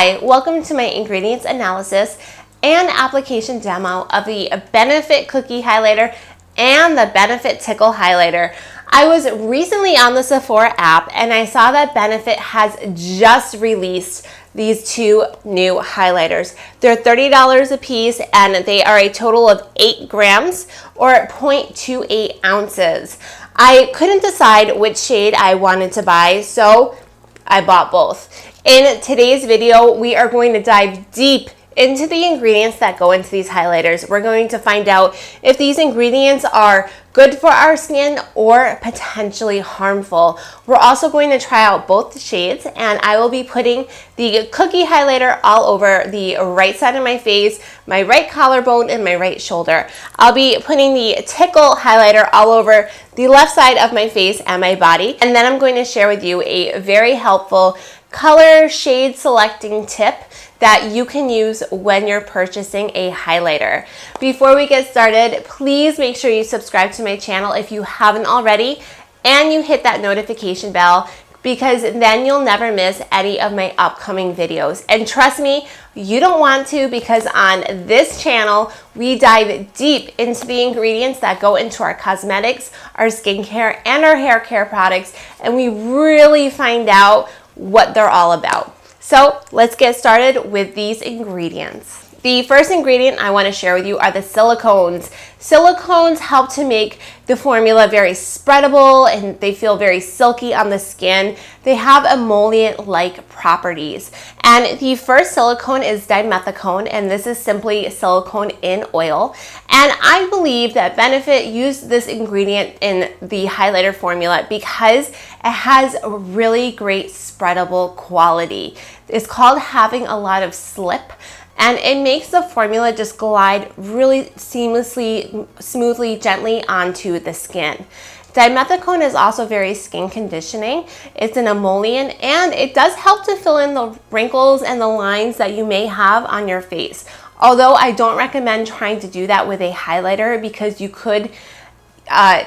Hi, welcome to my ingredients analysis and application demo of the Benefit Cookie Highlighter and the Benefit Tickle Highlighter. I was recently on the Sephora app and I saw that Benefit has just released these two new highlighters. They're $30 a piece and they are a total of 8 grams or 0.28 ounces. I couldn't decide which shade I wanted to buy, so I bought both. In today's video, we are going to dive deep into the ingredients that go into these highlighters. We're going to find out if these ingredients are good for our skin or potentially harmful. We're also going to try out both the shades, and I will be putting the cookie highlighter all over the right side of my face, my right collarbone, and my right shoulder. I'll be putting the Tickle highlighter all over the left side of my face and my body, and then I'm going to share with you a very helpful color shade selecting tip that you can use when you're purchasing a highlighter. Before we get started, please make sure you subscribe to my channel if you haven't already, and you hit that notification bell, because then you'll never miss any of my upcoming videos. And trust me, you don't want to, because on this channel, we dive deep into the ingredients that go into our cosmetics, our skincare, and our hair care products, and we really find out what they're all about. So let's get started with these ingredients. The first ingredient I want to share with you are the silicones. Silicones help to make the formula very spreadable and they feel very silky on the skin. They have emollient-like properties. And the first silicone is dimethicone, and this is simply silicone in oil. And I believe that Benefit used this ingredient in the highlighter formula because it has a really great spreadable quality. It's called having a lot of slip, and it makes the formula just glide really seamlessly, smoothly, gently onto the skin. Dimethicone is also very skin conditioning. It's an emollient, and it does help to fill in the wrinkles and the lines that you may have on your face. Although I don't recommend trying to do that with a highlighter, because you could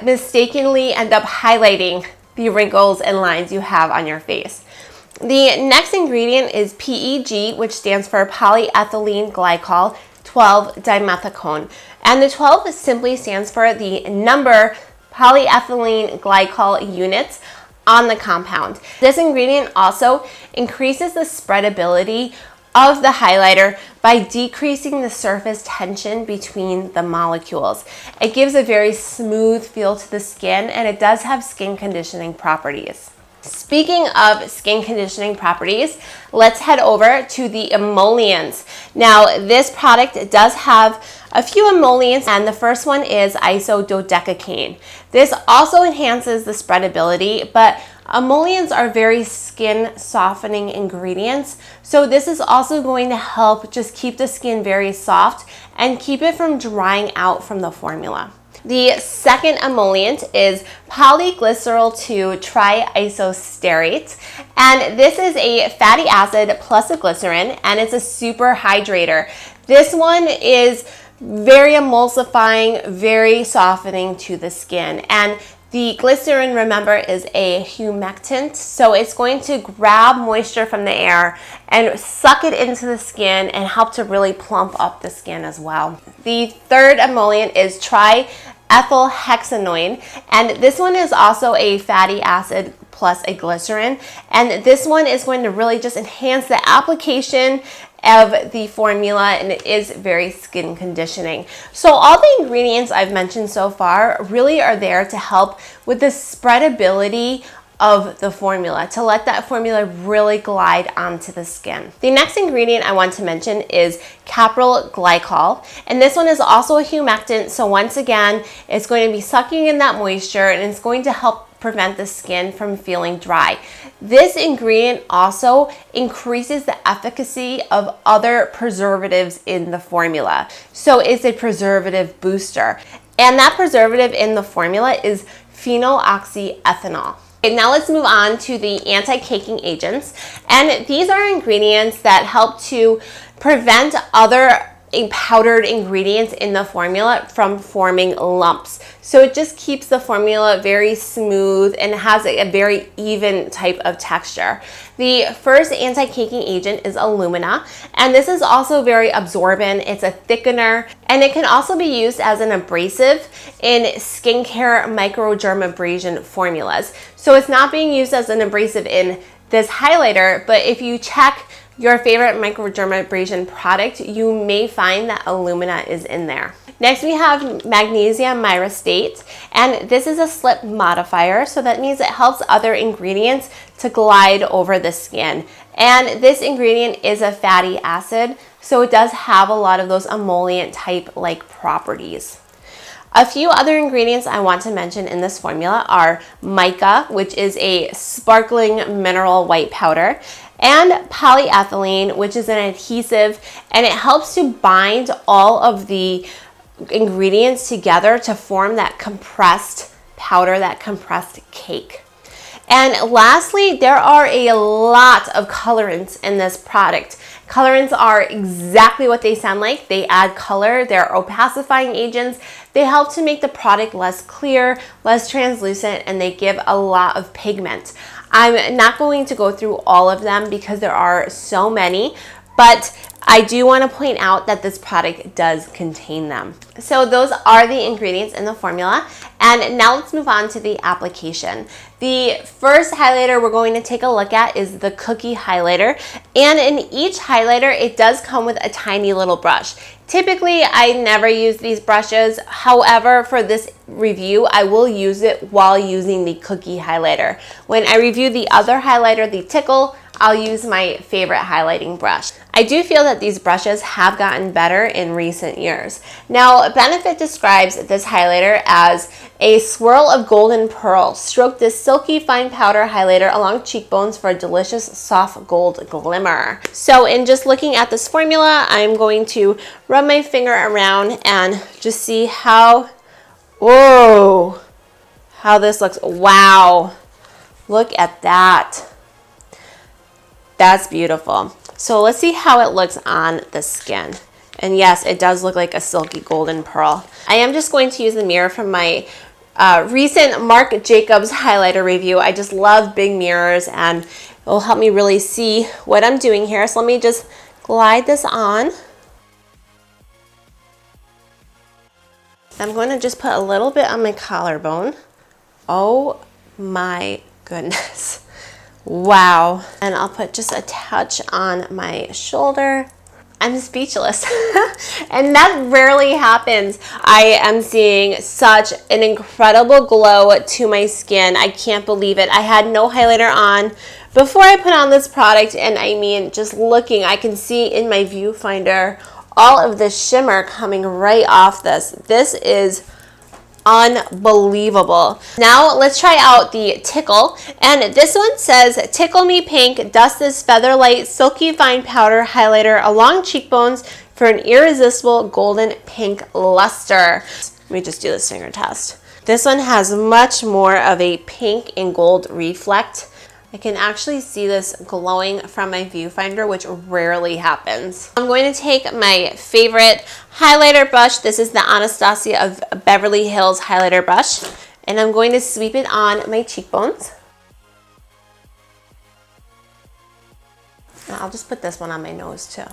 mistakenly end up highlighting the wrinkles and lines you have on your face. The next ingredient is PEG, which stands for polyethylene glycol 12-dimethicone. And the 12 simply stands for the number polyethylene glycol units on the compound. This ingredient also increases the spreadability of the highlighter by decreasing the surface tension between the molecules. It gives a very smooth feel to the skin, and it does have skin conditioning properties. Speaking of skin conditioning properties, let's head over to the emollients. Now, this product does have a few emollients, and the first one is Isododecane. This also enhances the spreadability, but emollients are very skin softening ingredients, so this is also going to help just keep the skin very soft and keep it from drying out from the formula. The second emollient is polyglycerol 2 Triisostearate, and this is a fatty acid plus a glycerin, and it's a super hydrator. This one is very emulsifying, very softening to the skin, and the glycerin, remember, is a humectant, so it's going to grab moisture from the air and suck it into the skin and help to really plump up the skin as well. The third emollient is Triethylhexanoin, and this one is also a fatty acid plus a glycerin, and this one is going to really just enhance the application of the formula, and it is very skin conditioning. So all the ingredients I've mentioned so far really are there to help with the spreadability of the formula, to let that formula really glide onto the skin. The next ingredient I want to mention is Caprylyl glycol, and this one is also a humectant, so once again it's going to be sucking in that moisture and it's going to help prevent the skin from feeling dry. This ingredient also increases the efficacy of other preservatives in the formula, so it's a preservative booster, and that preservative in the formula is Phenoxyethanol. Okay, now let's move on to the anti-caking agents, and these are ingredients that help to prevent other powdered ingredients in the formula from forming lumps. So it just keeps the formula very smooth and has a very even type of texture. The first anti-caking agent is Alumina, and this is also very absorbent. It's a thickener, and it can also be used as an abrasive in skincare microdermabrasion formulas. So it's not being used as an abrasive in this highlighter, but if you check your favorite microdermabrasion product, you may find that Alumina is in there. Next, we have Magnesium Myristate, and this is a slip modifier, so that means it helps other ingredients to glide over the skin. And this ingredient is a fatty acid, so it does have a lot of those emollient type like properties. A few other ingredients I want to mention in this formula are Mica, which is a sparkling mineral white powder, and polyethylene, which is an adhesive, and it helps to bind all of the ingredients together to form that compressed powder, that compressed cake. And lastly, there are a lot of colorants in this product. Colorants are exactly what they sound like. They add color, they're opacifying agents, they help to make the product less clear, less translucent, and they give a lot of pigment. I'm not going to go through all of them because there are so many, but I do want to point out that this product does contain them. So those are the ingredients in the formula. And now let's move on to the application. The first highlighter we're going to take a look at is the cookie highlighter. And in each highlighter, it does come with a tiny little brush. Typically, I never use these brushes. However, for this review, I will use it while using the cookie highlighter. When I review the other highlighter, the Tickle, I'll use my favorite highlighting brush. I do feel that these brushes have gotten better in recent years. Now, Benefit describes this highlighter as a swirl of golden pearl. Stroke this silky fine powder highlighter along cheekbones for a delicious soft gold glimmer. So in just looking at this formula, I'm going to rub my finger around and just see how, whoa, how this looks. Wow, look at that. That's beautiful. So let's see how it looks on the skin. And yes, it does look like a silky golden pearl. I am just going to use the mirror from my recent Marc Jacobs highlighter review. I just love big mirrors and it will help me really see what I'm doing here. So let me just glide this on. I'm going to just put a little bit on my collarbone. Oh my goodness. Wow. And I'll put just a touch on my shoulder. I'm speechless. And that rarely happens. I am seeing such an incredible glow to my skin. I can't believe it. I had no highlighter on before I put on this product, and I mean, just looking, I can see in my viewfinder all of the shimmer coming right off this. This is unbelievable. Now let's try out the Tickle, and this one says, "Tickle me pink, dust this featherlight silky fine powder highlighter along cheekbones for an irresistible golden pink luster." Let me just do this finger test. This one has much more of a pink and gold reflect. I can actually see this glowing from my viewfinder, which rarely happens. I'm going to take my favorite highlighter brush. This is the Anastasia of Beverly Hills highlighter brush, and I'm going to sweep it on my cheekbones. I'll just put this one on my nose too.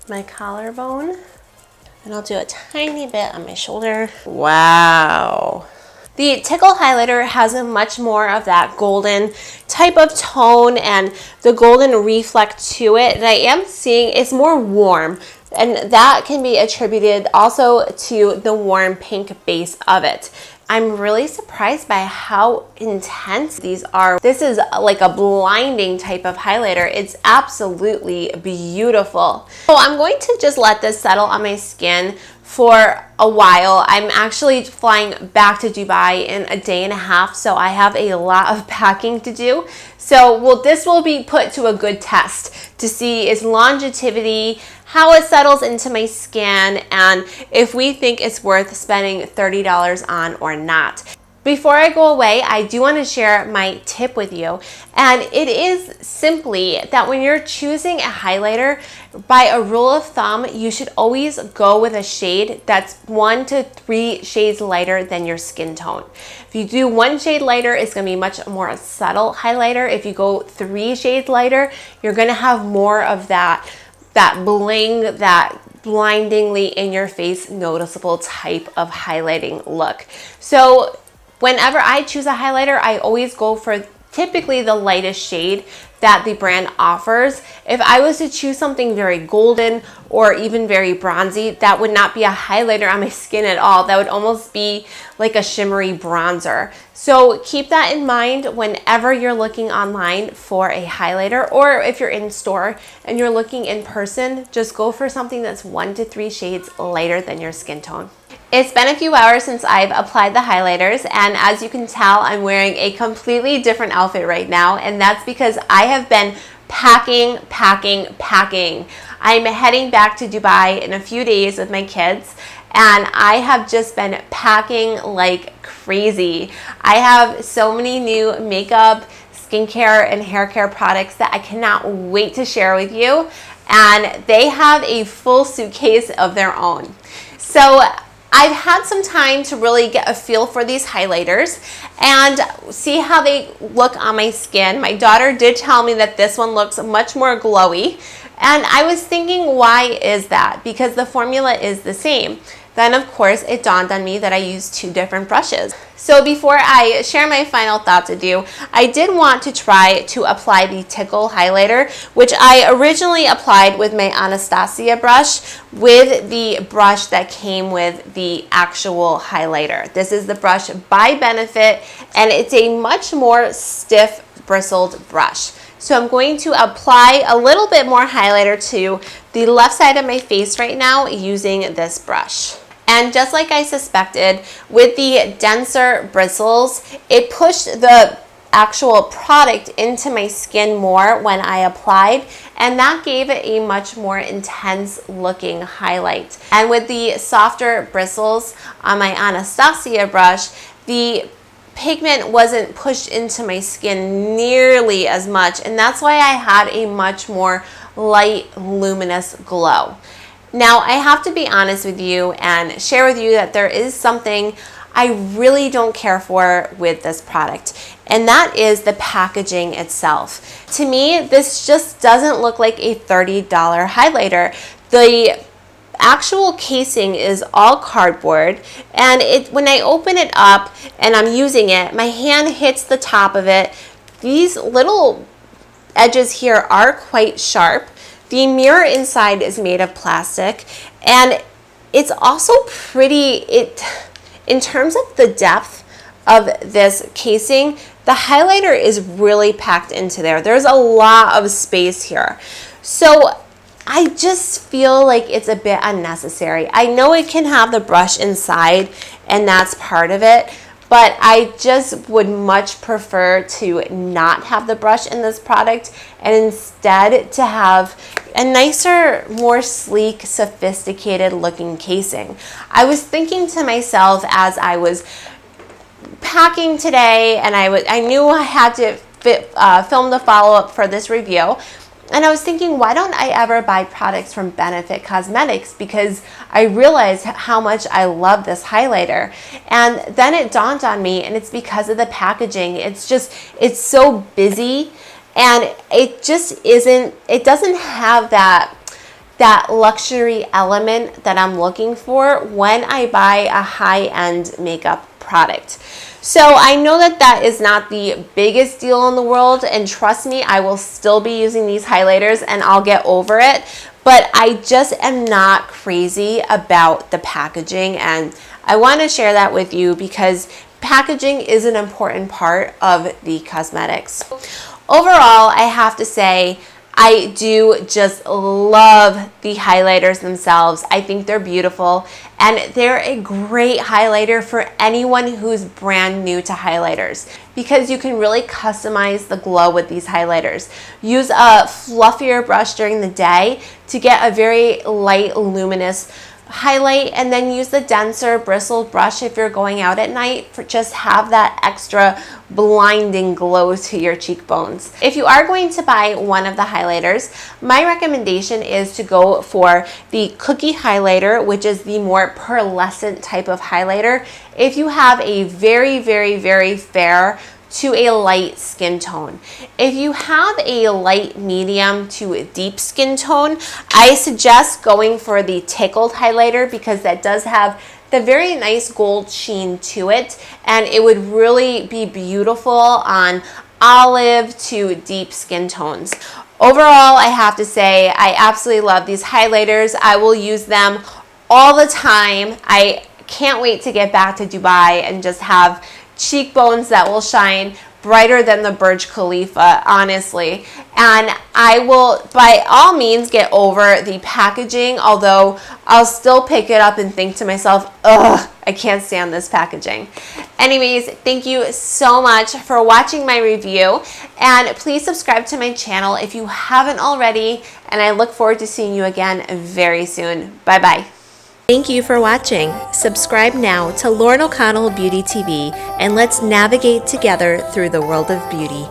My collarbone, and I'll do a tiny bit on my shoulder. Wow. The Tickle highlighter has a much more of that golden type of tone and the golden reflect to it. And I am seeing it's more warm, and that can be attributed also to the warm pink base of it. I'm really surprised by how intense these are. This is like a blinding type of highlighter. It's absolutely beautiful. So I'm going to just let this settle on my skin for a while. I'm actually flying back to Dubai in a day and a half, so I have a lot of packing to do. So this will be put to a good test to see its longevity, how it settles into my skin, and if we think it's worth spending $30 on or not. Before I go away, I do want to share my tip with you, and it is simply that when you're choosing a highlighter, by a rule of thumb, you should always go with a shade that's 1 to 3 shades lighter than your skin tone. If you do 1 shade lighter, it's going to be much more a subtle highlighter. If you go 3 shades lighter, you're going to have more of that bling, that blindingly in your face noticeable type of highlighting look. So whenever I choose a highlighter, I always go for typically the lightest shade that the brand offers. If I was to choose something very golden or even very bronzy, that would not be a highlighter on my skin at all. That would almost be like a shimmery bronzer. So keep that in mind whenever you're looking online for a highlighter, or if you're in store and you're looking in person, just go for something that's 1 to 3 shades lighter than your skin tone. It's been a few hours since I've applied the highlighters, and as you can tell, I'm wearing a completely different outfit right now, and that's because I have been packing. I'm heading back to Dubai in a few days with my kids, and I have just been packing like crazy. I have so many new makeup, skincare, and hair care products that I cannot wait to share with you, and they have a full suitcase of their own. So I've had some time to really get a feel for these highlighters and see how they look on my skin. My daughter did tell me that this one looks much more glowy, and I was thinking, why is that? Because the formula is the same. Then of course it dawned on me that I use 2 different brushes. So before I share my final thoughts with you, I did want to try to apply the Tickle highlighter, which I originally applied with my Anastasia brush with the brush that came with the actual highlighter. This is the brush by Benefit, and it's a much more stiff bristled brush. So I'm going to apply a little bit more highlighter to the left side of my face right now using this brush. And just like I suspected, with the denser bristles, it pushed the actual product into my skin more when I applied, and that gave it a much more intense looking highlight. And with the softer bristles on my Anastasia brush, the pigment wasn't pushed into my skin nearly as much, and that's why I had a much more light, luminous glow. Now, I have to be honest with you and share with you that there is something I really don't care for with this product, and that is the packaging itself. To me, this just doesn't look like a $30 highlighter. The actual casing is all cardboard, and when I open it up and I'm using it, my hand hits the top of it. These little edges here are quite sharp. The mirror inside is made of plastic, and it's also pretty, in terms of the depth of this casing, the highlighter is really packed into there. There's a lot of space here. So I just feel like it's a bit unnecessary. I know it can have the brush inside, and that's part of it, but I just would much prefer to not have the brush in this product and instead to have a nicer, more sleek, sophisticated looking casing. I was thinking to myself as I was packing today, and I knew I had to film the follow-up for this review, and I was thinking, why don't I ever buy products from Benefit Cosmetics? Because I realized how much I love this highlighter. And then it dawned on me, and it's because of the packaging. It's so busy, and it doesn't have that luxury element that I'm looking for when I buy a high-end makeup product. So I know that is not the biggest deal in the world, and trust me, I will still be using these highlighters and I'll get over it, but I just am not crazy about the packaging, and I want to share that with you because packaging is an important part of the cosmetics. Overall, I have to say, I do just love the highlighters themselves. I think they're beautiful, and they're a great highlighter for anyone who's brand new to highlighters because you can really customize the glow with these highlighters. Use a fluffier brush during the day to get a very light, luminous highlight and then use the denser bristled brush if you're going out at night, for just have that extra blinding glow to your cheekbones. If you are going to buy one of the highlighters, my recommendation is to go for the cookie highlighter, which is the more pearlescent type of highlighter. If you have a very, very, very fair to a light skin tone. If you have a light medium to a deep skin tone, I suggest going for the Tickle highlighter because that does have the very nice gold sheen to it, and it would really be beautiful on olive to deep skin tones. Overall, I have to say I absolutely love these highlighters. I will use them all the time. I can't wait to get back to Dubai and just have cheekbones that will shine brighter than the Burj Khalifa, honestly. And I will by all means get over the packaging, although I'll still pick it up and think to myself, ugh, I can't stand this packaging. Anyways, thank you so much for watching my review, and please subscribe to my channel if you haven't already, and I look forward to seeing you again very soon. Bye bye. Thank you for watching. Subscribe now to Lauren O'Connell Beauty TV, and let's navigate together through the world of beauty.